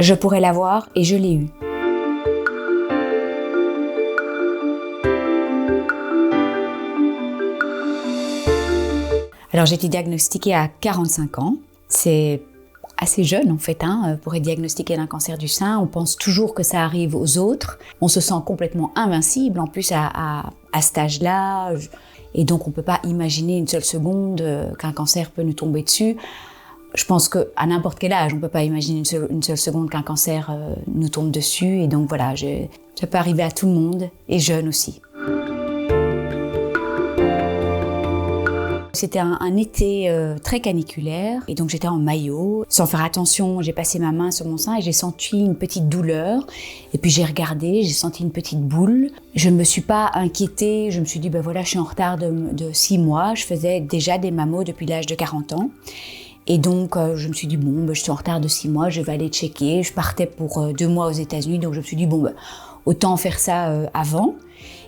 je pourrais l'avoir et je l'ai eu. Alors j'ai été diagnostiquée à 45 ans, c'est assez jeune en fait pour être diagnostiqué d'un cancer du sein. On pense toujours que ça arrive aux autres, on se sent complètement invincible en plus à cet âge-là, et donc on ne peut pas imaginer une seule seconde qu'un cancer peut nous tomber dessus. Je pense qu'à n'importe quel âge, on ne peut pas imaginer une seule seconde qu'un cancer nous tombe dessus, et donc voilà, ça peut arriver à tout le monde, et jeune aussi. C'était un été très caniculaire et donc j'étais en maillot. Sans faire attention, j'ai passé ma main sur mon sein et j'ai senti une petite douleur. Et puis j'ai regardé, j'ai senti une petite boule. Je ne me suis pas inquiétée, je me suis dit voilà, je suis en retard de 6 mois. Je faisais déjà des mammos depuis l'âge de 40 ans. Et donc je me suis dit je suis en retard de 6 mois, je vais aller checker. Je partais pour 2 mois aux États-Unis, donc je me suis dit autant faire ça avant.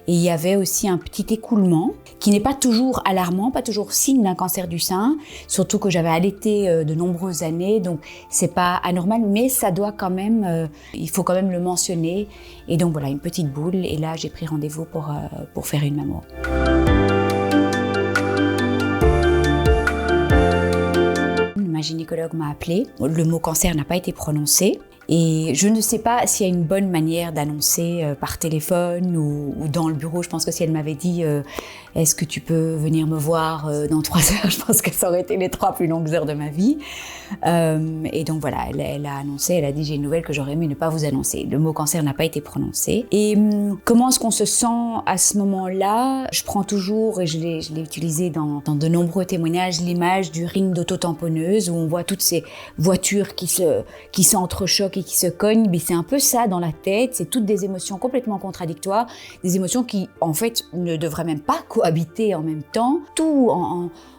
Et il y avait aussi un petit écoulement qui n'est pas toujours alarmant, pas toujours signe d'un cancer du sein, surtout que j'avais allaité de nombreuses années, donc c'est pas anormal, mais ça doit quand même, il faut quand même le mentionner. Et donc voilà, une petite boule, et là j'ai pris rendez-vous pour faire une mammo. Ma gynécologue m'a appelée, le mot cancer n'a pas été prononcé. Et je ne sais pas s'il y a une bonne manière d'annoncer par téléphone ou dans le bureau. Je pense que si elle m'avait dit « Est-ce que tu peux venir me voir dans 3 heures ?» Je pense que ça aurait été les 3 plus longues heures de ma vie. Et donc voilà, elle a annoncé, elle a dit « J'ai une nouvelle que j'aurais aimé ne pas vous annoncer ». Le mot cancer n'a pas été prononcé. Et comment est-ce qu'on se sent à ce moment-là? Je prends toujours, et je l'ai utilisé dans de nombreux témoignages, l'image du ring d'auto-tamponneuse où on voit toutes ces voitures qui s'entrechoquent et qui se cognent. Mais c'est un peu ça dans la tête, c'est toutes des émotions complètement contradictoires, des émotions qui en fait ne devraient même pas cohabiter en même temps. Tout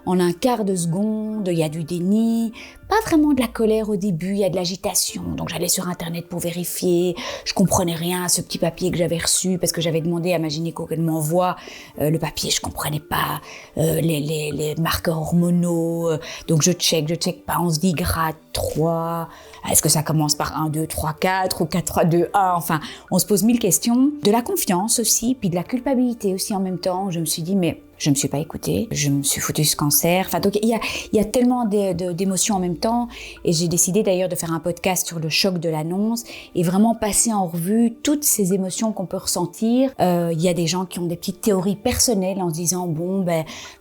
en un quart de seconde, il y a du déni, pas vraiment de la colère au début, il y a de l'agitation. Donc j'allais sur internet pour vérifier, je comprenais rien à ce petit papier que j'avais reçu parce que j'avais demandé à ma gynéco qu'elle m'envoie le papier, je comprenais pas les marqueurs hormonaux. Donc je check pas, on se dit grade 3, est-ce que ça commence par 1, 2, 3, 4 ou 4, 3, 2, 1, enfin on se pose 1000 questions. De la confiance aussi, puis de la culpabilité aussi en même temps. Je me suis dit mais je me suis pas écoutée, je me suis foutue ce cancer. Enfin, donc il y a tellement d'émotions en même temps, et j'ai décidé d'ailleurs de faire un podcast sur le choc de l'annonce et vraiment passer en revue toutes ces émotions qu'on peut ressentir. Il y a des gens qui ont des petites théories personnelles en se disant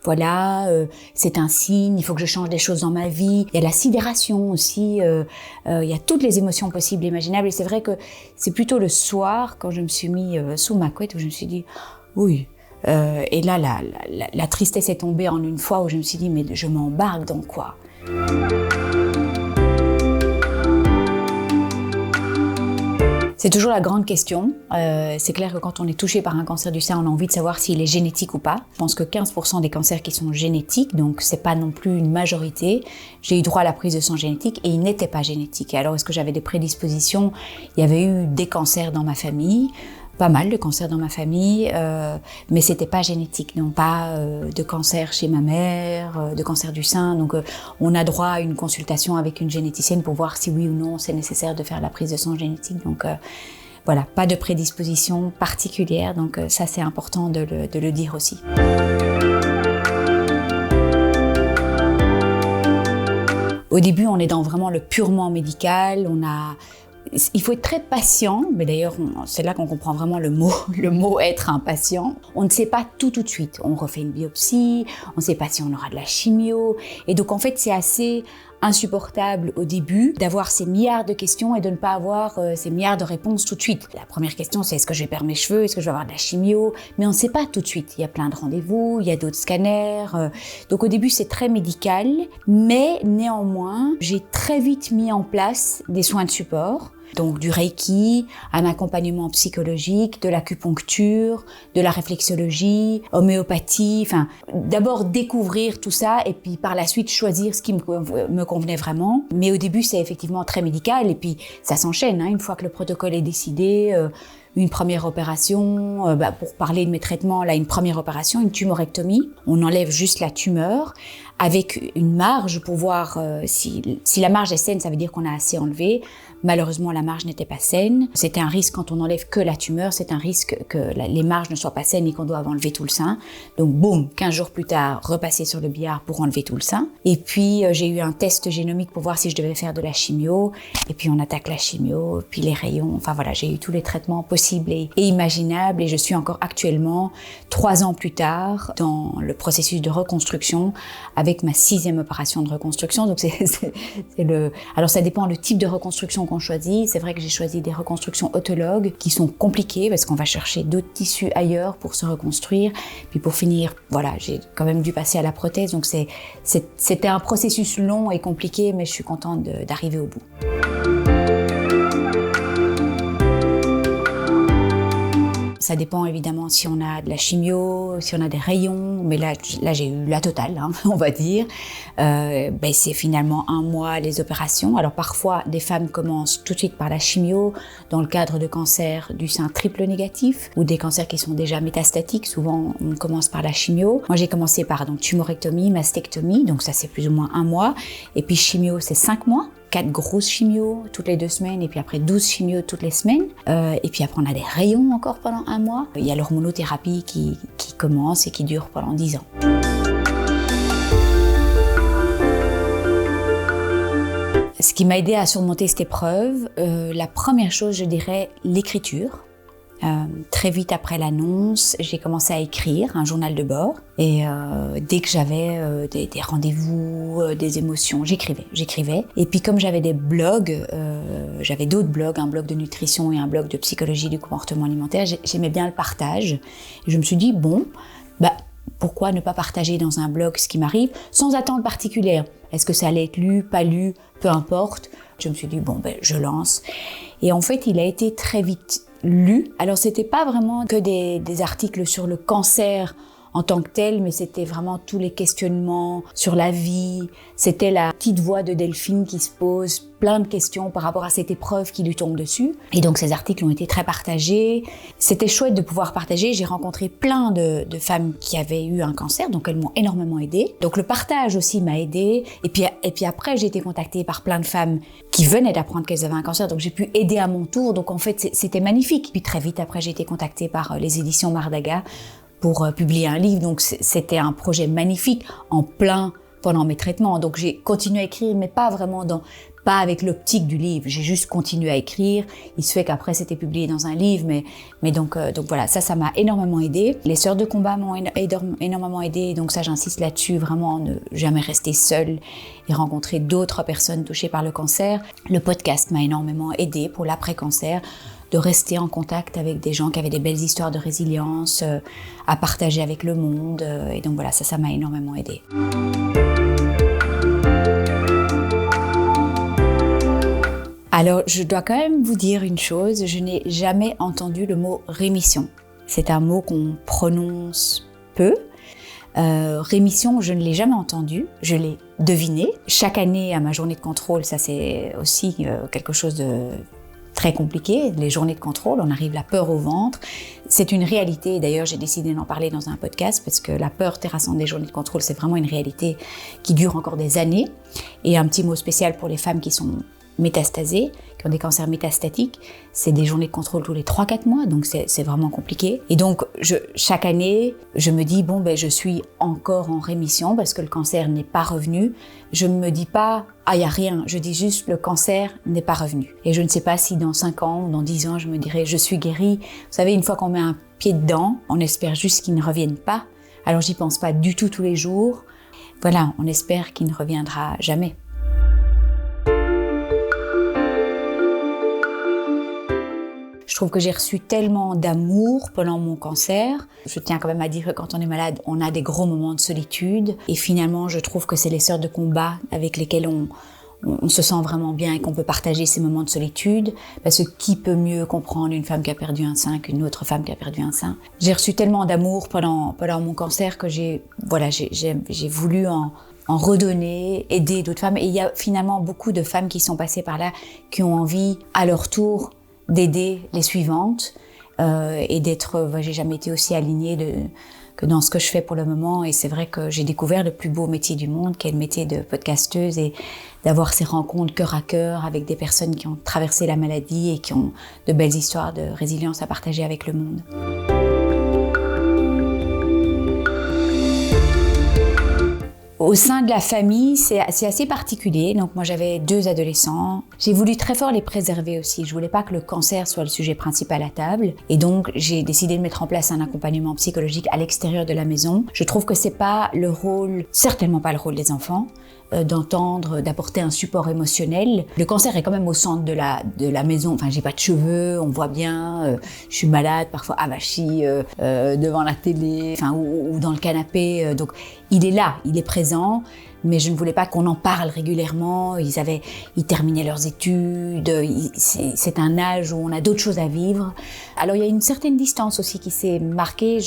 voilà, c'est un signe, il faut que je change des choses dans ma vie. Il y a la sidération aussi, il y a toutes les émotions possibles et imaginables. Et c'est vrai que c'est plutôt le soir quand je me suis mis sous ma couette où je me suis dit oui. Et là, la tristesse est tombée en une fois où je me suis dit, mais je m'embarque dans quoi? C'est toujours la grande question. C'est clair que quand on est touché par un cancer du sein, on a envie de savoir s'il est génétique ou pas. Je pense que 15% des cancers qui sont génétiques, donc c'est pas non plus une majorité. J'ai eu droit à la prise de sang génétique et il n'était pas génétique. Et alors, est-ce que j'avais des prédispositions? Il y avait eu des cancers dans ma famille. Pas mal de cancers dans ma famille, mais c'était pas génétique, donc pas de cancer chez ma mère, de cancer du sein. Donc on a droit à une consultation avec une généticienne pour voir si oui ou non c'est nécessaire de faire la prise de sang génétique. Donc voilà, pas de prédisposition particulière, donc ça c'est important de le dire aussi. Au début, on est dans vraiment le purement médical, il faut être très patient, mais d'ailleurs, c'est là qu'on comprend vraiment le mot être un patient. On ne sait pas tout de suite. On refait une biopsie, on ne sait pas si on aura de la chimio. Et donc, en fait, c'est assez insupportable au début d'avoir ces milliards de questions et de ne pas avoir ces milliards de réponses tout de suite. La première question, c'est est-ce que je vais perdre mes cheveux? Est-ce que je vais avoir de la chimio? Mais on ne sait pas tout de suite. Il y a plein de rendez-vous, il y a d'autres scanners. Donc au début, c'est très médical. Mais néanmoins, j'ai très vite mis en place des soins de support. Donc du Reiki, un accompagnement psychologique, de l'acupuncture, de la réflexologie, homéopathie, enfin d'abord découvrir tout ça et puis par la suite choisir ce qui me convenait vraiment. Mais au début c'est effectivement très médical et puis ça s'enchaîne, une fois que le protocole est décidé, une première opération, pour parler de mes traitements, là, une première opération, une tumorectomie. On enlève juste la tumeur avec une marge pour voir si la marge est saine, ça veut dire qu'on a assez enlevé. Malheureusement, la marge n'était pas saine. C'était un risque quand on enlève que la tumeur, c'est un risque que les marges ne soient pas saines et qu'on doive enlever tout le sein. Donc, boum, 15 jours plus tard, repasser sur le billard pour enlever tout le sein. Et puis, j'ai eu un test génomique pour voir si je devais faire de la chimio. Et puis, on attaque la chimio, puis les rayons. Enfin, voilà, j'ai eu tous les traitements possibles et imaginables. Et je suis encore actuellement, 3 ans plus tard, dans le processus de reconstruction avec ma 6e opération de reconstruction. Donc, alors, ça dépend le type de reconstruction qu'on choisit. C'est vrai que j'ai choisi des reconstructions autologues qui sont compliquées parce qu'on va chercher d'autres tissus ailleurs pour se reconstruire. Puis pour finir, voilà, j'ai quand même dû passer à la prothèse. Donc c'était un processus long et compliqué, mais je suis contente d'arriver au bout. Ça dépend évidemment si on a de la chimio, si on a des rayons, mais là j'ai eu la totale, on va dire. C'est finalement 1 mois les opérations. Alors parfois, des femmes commencent tout de suite par la chimio dans le cadre de cancers du sein triple négatif ou des cancers qui sont déjà métastatiques. Souvent, on commence par la chimio. Moi, j'ai commencé par tumorectomie, mastectomie, donc ça c'est plus ou moins 1 mois. Et puis chimio, c'est 5 mois. 4 grosses chimios toutes les 2 semaines et puis après 12 chimios toutes les semaines. Et puis après, on a des rayons encore pendant 1 mois. Il y a l'hormonothérapie qui commence et qui dure pendant 10 ans. Ce qui m'a aidé à surmonter cette épreuve, la première chose, je dirais, l'écriture. Très vite après l'annonce, j'ai commencé à écrire un journal de bord et dès que j'avais des rendez-vous, des émotions, j'écrivais. Et puis comme j'avais des blogs, j'avais d'autres blogs, un blog de nutrition et un blog de psychologie du comportement alimentaire, j'aimais bien le partage. Et je me suis dit, pourquoi ne pas partager dans un blog ce qui m'arrive sans attente particulière? Est-ce que ça allait être lu, pas lu, peu importe. Je me suis dit, je lance. Et en fait, il a été très vite lu. Alors, c'était pas vraiment que des articles sur le cancer en tant que tel, mais c'était vraiment tous les questionnements sur la vie. C'était la petite voix de Delphine qui se pose plein de questions par rapport à cette épreuve qui lui tombe dessus. Et donc, ces articles ont été très partagés. C'était chouette de pouvoir partager. J'ai rencontré plein de femmes qui avaient eu un cancer, donc elles m'ont énormément aidée. Donc, le partage aussi m'a aidée. Et puis après, j'ai été contactée par plein de femmes qui venaient d'apprendre qu'elles avaient un cancer, donc j'ai pu aider à mon tour. Donc, en fait, c'était magnifique. Puis très vite après, j'ai été contactée par les éditions Mardaga pour publier un livre. Donc, c'était un projet magnifique en plein pendant mes traitements. Donc, j'ai continué à écrire, mais pas avec l'optique du livre. J'ai juste continué à écrire. Il se fait qu'après, c'était publié dans un livre, mais donc voilà, ça m'a énormément aidée. Les sœurs de combat m'ont énormément aidée, donc ça, j'insiste là-dessus, vraiment, ne jamais rester seule et rencontrer d'autres personnes touchées par le cancer. Le podcast m'a énormément aidée pour l'après-cancer, de rester en contact avec des gens qui avaient des belles histoires de résilience à partager avec le monde. Et donc voilà, ça m'a énormément aidée. Alors, je dois quand même vous dire une chose, je n'ai jamais entendu le mot rémission. C'est un mot qu'on prononce peu. Rémission, je ne l'ai jamais entendu, je l'ai deviné. Chaque année, à ma journée de contrôle, ça c'est aussi quelque chose de très compliqué, les journées de contrôle, on arrive la peur au ventre. C'est une réalité, d'ailleurs j'ai décidé d'en parler dans un podcast parce que la peur terrassante des journées de contrôle, c'est vraiment une réalité qui dure encore des années. Et un petit mot spécial pour les femmes qui sont métastasées, qui ont des cancers métastatiques, c'est des journées de contrôle tous les 3-4 mois, donc c'est vraiment compliqué. Et donc, chaque année, je me dis, je suis encore en rémission parce que le cancer n'est pas revenu. Je ne me dis pas, il n'y a rien, je dis juste, le cancer n'est pas revenu. Et je ne sais pas si dans 5 ans ou dans 10 ans, je me dirai, je suis guérie. Vous savez, une fois qu'on met un pied dedans, on espère juste qu'il ne revienne pas. Alors, j'y pense pas du tout tous les jours. Voilà, on espère qu'il ne reviendra jamais. Je trouve que j'ai reçu tellement d'amour pendant mon cancer. Je tiens quand même à dire que quand on est malade, on a des gros moments de solitude. Et finalement, je trouve que c'est les sœurs de combat avec lesquelles on se sent vraiment bien et qu'on peut partager ces moments de solitude. Parce que qui peut mieux comprendre une femme qui a perdu un sein qu'une autre femme qui a perdu un sein? J'ai reçu tellement d'amour pendant mon cancer que j'ai voulu en redonner, aider d'autres femmes. Et il y a finalement beaucoup de femmes qui sont passées par là, qui ont envie, à leur tour, d'aider les suivantes. et d'être, j'ai jamais été aussi alignée que dans ce que je fais pour le moment. Et c'est vrai que j'ai découvert le plus beau métier du monde, qui est le métier de podcasteuse, et d'avoir ces rencontres cœur à cœur avec des personnes qui ont traversé la maladie et qui ont de belles histoires de résilience à partager avec le monde. Au sein de la famille, c'est assez particulier. Donc moi, j'avais 2 adolescents. J'ai voulu très fort les préserver aussi. Je voulais pas que le cancer soit le sujet principal à table. Et donc, j'ai décidé de mettre en place un accompagnement psychologique à l'extérieur de la maison. Je trouve que c'est pas le rôle, certainement pas le rôle des enfants, d'apporter un support émotionnel. Le cancer est quand même au centre de la maison. Enfin, j'ai pas de cheveux, on voit bien, je suis malade, parfois avachie devant la télé, enfin, ou dans le canapé. Donc, il est là, il est présent, mais je ne voulais pas qu'on en parle régulièrement. Ils terminaient leurs études, c'est un âge où on a d'autres choses à vivre. Alors, il y a une certaine distance aussi qui s'est marquée.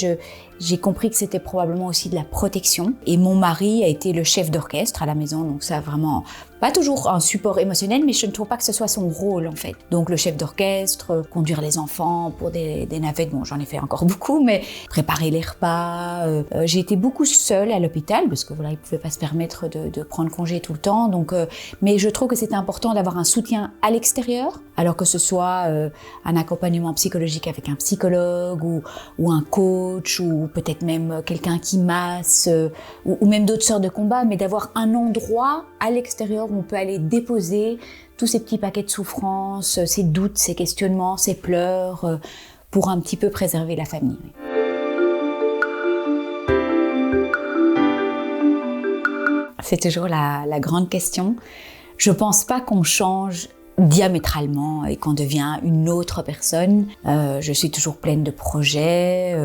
J'ai compris que c'était probablement aussi de la protection. Et mon mari a été le chef d'orchestre à la maison, donc ça vraiment pas toujours un support émotionnel, mais je ne trouve pas que ce soit son rôle en fait. Donc le chef d'orchestre, conduire les enfants pour des navettes, bon j'en ai fait encore beaucoup, mais préparer les repas. J'ai été beaucoup seule à l'hôpital parce que voilà, il pouvait pas se permettre de prendre congé tout le temps. Donc, mais je trouve que c'était important d'avoir un soutien à l'extérieur, alors que ce soit un accompagnement psychologique avec un psychologue ou un coach ou peut-être même quelqu'un qui masse ou même d'autres sortes de combats, mais d'avoir un endroit à l'extérieur où on peut aller déposer tous ces petits paquets de souffrances, ces doutes, ces questionnements, ces pleurs, pour un petit peu préserver la famille. C'est toujours la grande question. Je pense pas qu'on change diamétralement et qu'on devient une autre personne. Je suis toujours pleine de projets,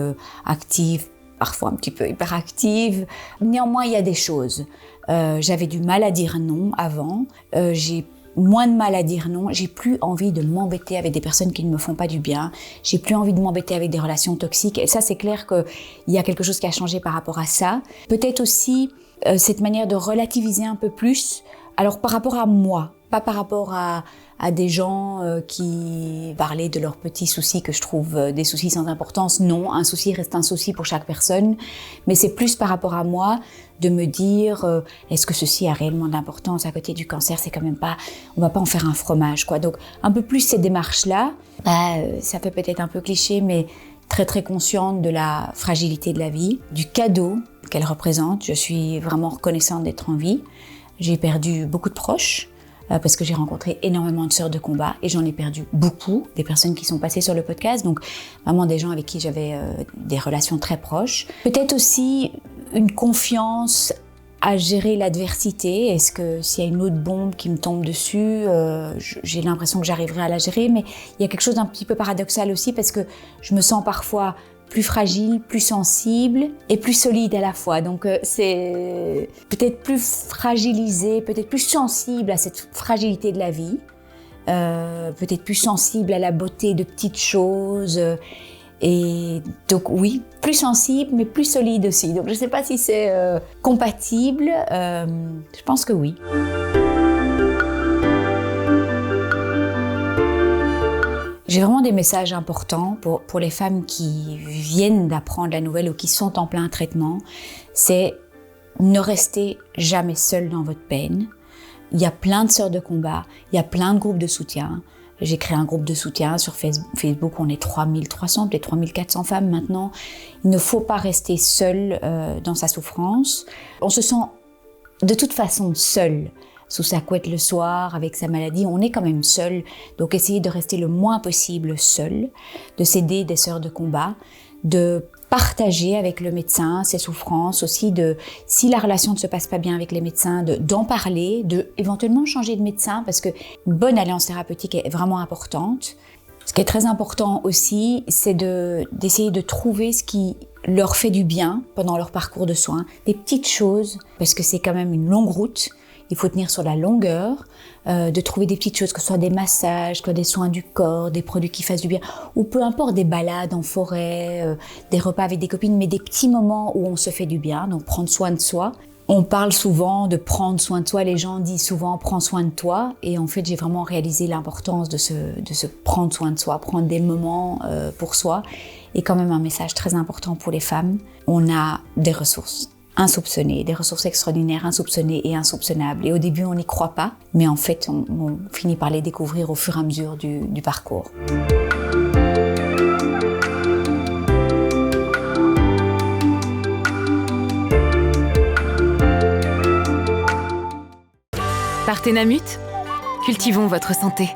active, parfois un petit peu hyperactive. Néanmoins, il y a des choses. J'avais du mal à dire non avant. J'ai moins de mal à dire non. J'ai plus envie de m'embêter avec des personnes qui ne me font pas du bien. J'ai plus envie de m'embêter avec des relations toxiques. Et ça, c'est clair qu'il y a quelque chose qui a changé par rapport à ça. Peut-être aussi cette manière de relativiser un peu plus. Alors par rapport à moi, pas par rapport à des gens qui parlaient de leurs petits soucis que je trouve des soucis sans importance. Non, un souci reste un souci pour chaque personne, mais c'est plus par rapport à moi de me dire est-ce que ceci a réellement d'importance à côté du cancer? C'est quand même pas, on va pas en faire un fromage quoi. Donc un peu plus ces démarches-là, ça fait peut-être un peu cliché, mais très très consciente de la fragilité de la vie, du cadeau qu'elle représente. Je suis vraiment reconnaissante d'être en vie. J'ai perdu beaucoup de proches parce que j'ai rencontré énormément de sœurs de combat et j'en ai perdu beaucoup, des personnes qui sont passées sur le podcast, donc vraiment des gens avec qui j'avais des relations très proches. Peut-être aussi une confiance à gérer l'adversité. Est-ce que s'il y a une autre bombe qui me tombe dessus, j'ai l'impression que j'arriverai à la gérer, mais il y a quelque chose d'un petit peu paradoxal aussi parce que je me sens parfois plus fragile, plus sensible et plus solide à la fois. Donc c'est peut-être plus fragilisé, peut-être plus sensible à cette fragilité de la vie, peut-être plus sensible à la beauté de petites choses. Et donc oui, plus sensible mais plus solide aussi. Donc je ne sais pas si c'est compatible, je pense que oui. J'ai vraiment des messages importants pour les femmes qui viennent d'apprendre la nouvelle ou qui sont en plein traitement. C'est ne restez jamais seul dans votre peine. Il y a plein de sœurs de combat, il y a plein de groupes de soutien. J'ai créé un groupe de soutien sur Facebook, on est 3300, peut-être 3400 femmes maintenant. Il ne faut pas rester seul dans sa souffrance. On se sent de toute façon seul. Sous sa couette le soir, avec sa maladie, on est quand même seul. Donc essayez de rester le moins possible seul, de s'aider des sœurs de combat, de partager avec le médecin ses souffrances, aussi si la relation ne se passe pas bien avec les médecins, d'en parler, de éventuellement changer de médecin, parce qu'une bonne alliance thérapeutique est vraiment importante. Ce qui est très important aussi, c'est d'essayer de trouver ce qui leur fait du bien pendant leur parcours de soins, des petites choses, parce que c'est quand même une longue route. Il faut tenir sur la longueur, de trouver des petites choses, que ce soit des massages, que ce soit des soins du corps, des produits qui fassent du bien, ou peu importe, des balades en forêt, des repas avec des copines, mais des petits moments où on se fait du bien, donc prendre soin de soi. On parle souvent de prendre soin de soi, les gens disent souvent prends soin de toi, et en fait j'ai vraiment réalisé l'importance de se prendre soin de soi, prendre des moments pour soi, et quand même un message très important pour les femmes. On a des ressources insoupçonnées, des ressources extraordinaires, insoupçonnées et insoupçonnables, et au début on n'y croit pas, mais en fait on finit par les découvrir au fur et à mesure du parcours. Partenamut, cultivons votre santé.